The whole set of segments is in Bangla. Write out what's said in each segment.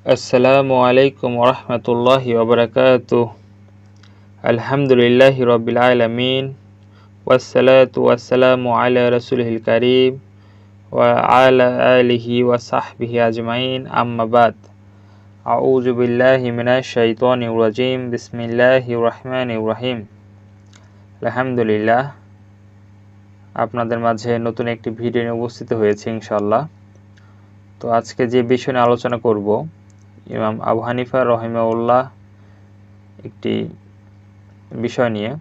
আসসালামু আলাইকুম ওরহমতুল্লাহি ওবরাকাতুহ। আলহামদুলিল্লাহি রব্বিল আলামিন ওয়াসসালাতু ওয়াসসালামু আলা রাসূলিল কারীম ওয়া আলা আলিহি ওয়া সাহবিহি আজমাইন, আম্মা বাদ। আউযু বিল্লাহি মিনাশ শাইতানির রাজীম। বিসমিল্লাহির রহমানির রহিম। আলহামদুলিল্লাহ, আপনাদের মাঝে নতুন একটি ভিডিও নিয়ে উপস্থিত হয়েছে ইনশাআল্লাহ। তো আজকে যে বিষয় নিয়ে আলোচনা করব, ইমাম আবু হানিফা রহিমাহুল্লাহ একটি বিষয় নিয়ে।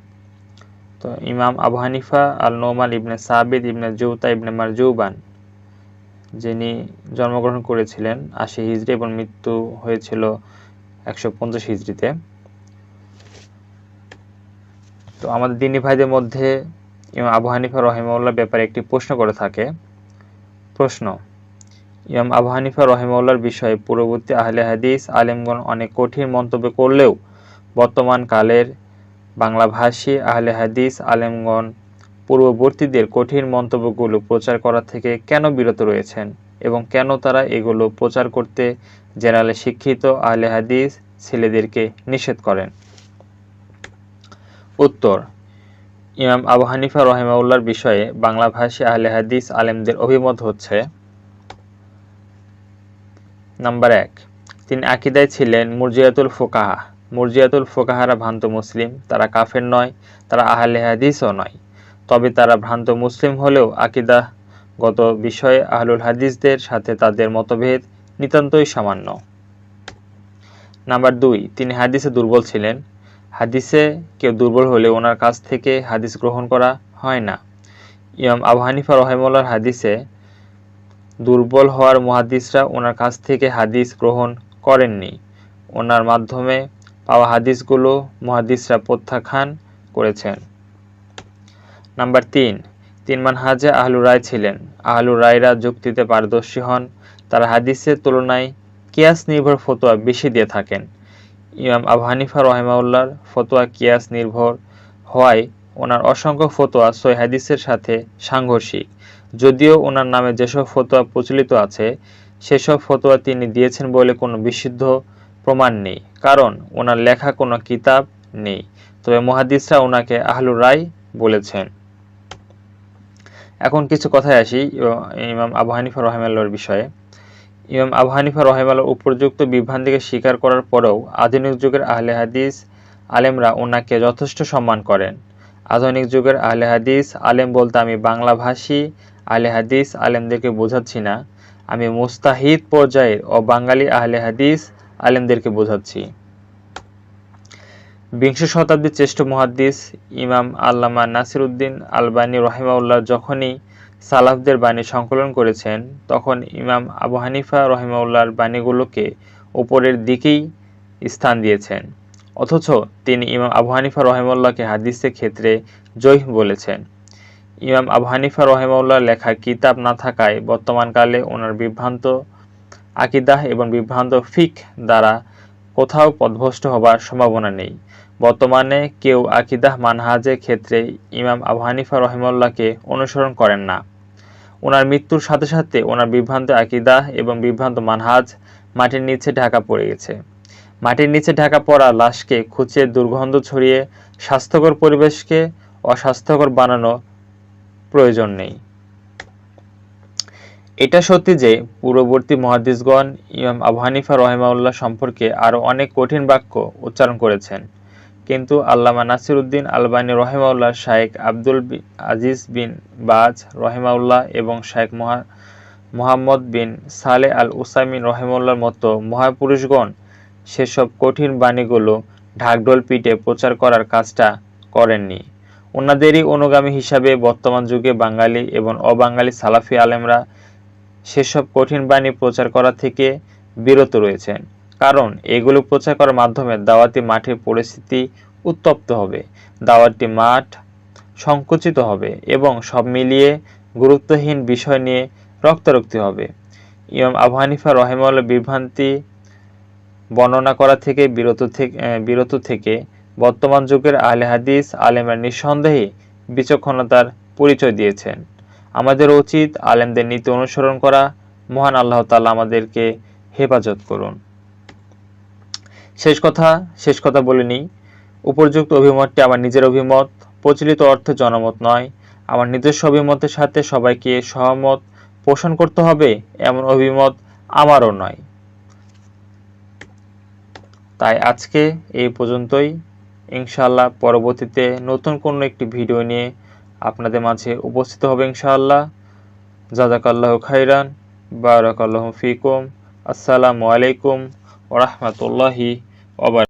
তো ইমাম আবু হানিফা আল নোমান ইবনে সাবিত ইবনে জুতা ইবনে মারজুবান, যিনি জন্মগ্রহণ করেছিলেন 80 হিজরি এবং মৃত্যু হয়েছিল 150 হিজরিতে। তো আমাদের দ্বীনি ভাইদের মধ্যে ইমাম আবু হানিফা রহিমাহুল্লাহর ব্যাপারে একটি প্রশ্ন করে থাকে। প্রশ্ন: ইমাম আবু হানিফা রহিমাহুল্লাহর বিষয়ে পূর্ববর্তী আহলে হাদিস আলেমগণ অনেক কঠিন মন্তব্য করলেও বর্তমান কালের বাংলাভাষী আহলে হাদিস আলেমগণ পূর্ববর্তীদের কঠিন মন্তব্যগুলো প্রচার করা থেকে কেন বিরত রয়েছেন এবং কেন তারা এগুলো প্রচার করতে জেনারেলে শিক্ষিত আহলে হাদিস ছেলেদেরকে নিষেধ করেন? উত্তর: ইমাম আবু হানিফা রহিমাহুল্লাহর বিষয়ে বাংলাভাষী আহলে হাদিস আলেমদের অভিমত হচ্ছে: নাম্বার 1, তিনি আকীদায় ছিলেন মুরজিয়াতুল ফুকাহা। মুরজিয়াতুল ফুকাহারা ভ্রান্ত মুসলিম, তারা কাফের নয়, তারা আহলে হাদিসও নয়, তবে তারা ভ্রান্ত মুসলিম হলেও আকীদাগত বিষয়ে আহলুল হাদিসদের সাথে তাদের মতভেদ নিতান্তই সামান্য। নাম্বার 2, তিনি হাদিসে দুর্বল ছিলেন। হাদিসে কেউ দুর্বল হলে ওনার কাছ থেকে হাদিস গ্রহণ করা হয় না। ইমাম আবু হানিফা রহিমাহুল্লাহর হাদিসে দুর্বল হওয়ার মুহাদ্দিসরা ওনার কাছ থেকে হাদিস গ্রহণ করেননি। ওনার মাধ্যমে পাওয়া হাদিসগুলো মুহাদ্দিসরা প্রত্যাখ্যান করেছেন। নাম্বার 3, তিন মানহাজে আহলুর রায় ছিলেন। আহলুর রায়রা যুক্তিতে পারদর্শী হন, তারা হাদিসের তুলনায় কিয়াস নির্ভর ফতোয়া বেশি দিয়ে থাকেন। ইমাম আবু হানিফা রহিমাহুল্লাহর ফতোয়া কিয়াস নির্ভর হওয়ায় ওনার অসংখ্য ফতোয়া সহিহ হাদিসের সাথে সাংঘর্ষিক। যদিও ওনার নামে যেসব ফতোয়া প্রচলিত আছে সেসব ফতোয়া তিনি দিয়েছেন বলে কোনো বিশুদ্ধ প্রমাণ নেই, কারণ ওনার লেখা কোনো কিতাব নেই, তবে মুহাদ্দিসরা ওনাকে আহলুর রায় বলেছেন। এখন কিছু কথায় আসি ইমাম আবু হানিফা রহিমাহুল্লাহর বিষয়ে। ইমাম আবু হানিফা রহিমাহুল্লাহ উপযুক্ত বিভ্রান্তিকে স্বীকার করার পরেও আধুনিক যুগের আহলে হাদিস আলেমরা ওনাকে যথেষ্ট সম্মান করেন। আধুনিক যুগের আহলে হাদিস আলেম বলতে আমি বাংলাভাষী আহলে হাদিস আলেমদেরকে বোঝাচ্ছি না, আমি মুস্তাহিদ পর্যায়ের ও বাঙালি আহলে হাদিস আলেমদেরকে বোঝাচ্ছি। বিংশ শতাব্দীর শ্রেষ্ঠ মুহাদ্দিস ইমাম আল্লামা নাসিরউদ্দিন আলবানী রহিমাহুল্লাহ যখনই সালাফদের বাণী সংকলন করেছেন, তখন ইমাম আবু হানিফা রহিমাহুল্লাহর বাণীগুলোকে উপরের দিকেই স্থান দিয়েছেন, অথচ তিনি ইমাম আবু হানিফা রহিমাহুল্লাহকে হাদিসের ক্ষেত্রে জয়ীফ বলেছেন। ইমাম আবু হানিফা রহিমাহুল্লাহর লেখা কিতাব না থাকায় বর্তমানকালে ওনার বিভ্রান্ত আকীদাহ এবং বিভ্রান্ত ফিকহ দ্বারা কোথাও পথভ্রষ্ট হবার সম্ভাবনা নেই। বর্তমানে কেউ আকীদাহ মানহাজের ক্ষেত্রে ইমাম আবু হানিফা রহিমাহুল্লাহকে অনুসরণ করেন না। ওনার মৃত্যুর সাথে সাথে ওনার বিভ্রান্ত আকীদাহ এবং বিভ্রান্ত মানহাজ মাটির নিচে ঢাকা পড়ে গেছে। মাটির নিচে ঢাকা পড়া লাশকে খুঁচিয়ে দুর্গন্ধ ছড়িয়ে স্বাস্থ্যকর পরিবেশকে অস্বাস্থ্যকর বানানো প্রয়োজন নেই। এটা সত্যি যে পূর্ববর্তী মুহাদ্দিসগণ ইমাম আবু হানিফা রহিমাহুল্লাহ সম্পর্কে আরও অনেক কঠিন বাক্য উচ্চারণ করেছেন, কিন্তু আল্লামা নাসিরউদ্দিন আলবানী রহিমাহুল্লাহ, শাইখ আব্দুল আজিজ বিন বাজ রহিমাহুল্লাহ এবং শাইখ মুহাম্মদ বিন সালেহ আল উসাইমিন রহিমাহুল্লাহর মতো মহাপুরুষগণ সেসব কঠিন বাণীগুলো ঢাকঢোল পিটে প্রচার করার কাজটা করেননি। ওনাদেরই অনুগামী হিসাবে বর্তমান যুগে বাঙালি এবং অবাঙালি সালাফি আলেমরা সেসব কঠিন বাণী প্রচার করা থেকে বিরত রয়েছেন, কারণ এগুলো প্রচার করার মাধ্যমে দাওয়াতি মাঠের পরিস্থিতি উত্তপ্ত হবে, দাওয়াতি মাঠ সংকুচিত হবে এবং সব মিলিয়ে গুরুত্বহীন বিষয় নিয়ে রক্তারক্তি হবে। ইমাম আবু হানিফা রহিমাহুল্লাহ বিভ্রান্তি বর্ণনা করা থেকে বিরত থেকে বর্তমান যুগের আহলে হাদিস আলেমরা নিঃসন্দেহে বিচক্ষণতার পরিচয় দিয়েছেন। আমাদের উচিত আলেমদের নীতি অনুসরণ করা। মহান আল্লাহ তাআলা আমাদেরকে হেফাজত করুন। শেষ কথা বলে নিই। উপর্যুক্ত অভিমতটি আমার নিজের অভিমত, প্রচলিত অর্থে জনমত নয়। আমার নিজস্ব অভিমতের সাথে সবাইকে সহমত পোষণ করতে হবে এমন অভিমত আমারও নয়। তাই আজকে এই পর্যন্তই। ইনশাআল্লাহ পরবর্তীতে নতুন কোনো একটি ভিডিও নিয়ে আপনাদের মাঝে উপস্থিত হবে ইনশাআল্লাহ। জাযাকাল্লাহু খাইরান, বারাকাল্লাহু ফিকুম। আসসালামু আলাইকুম ওয়া রাহমাতুল্লাহি ওয়া বারাকাতুহু।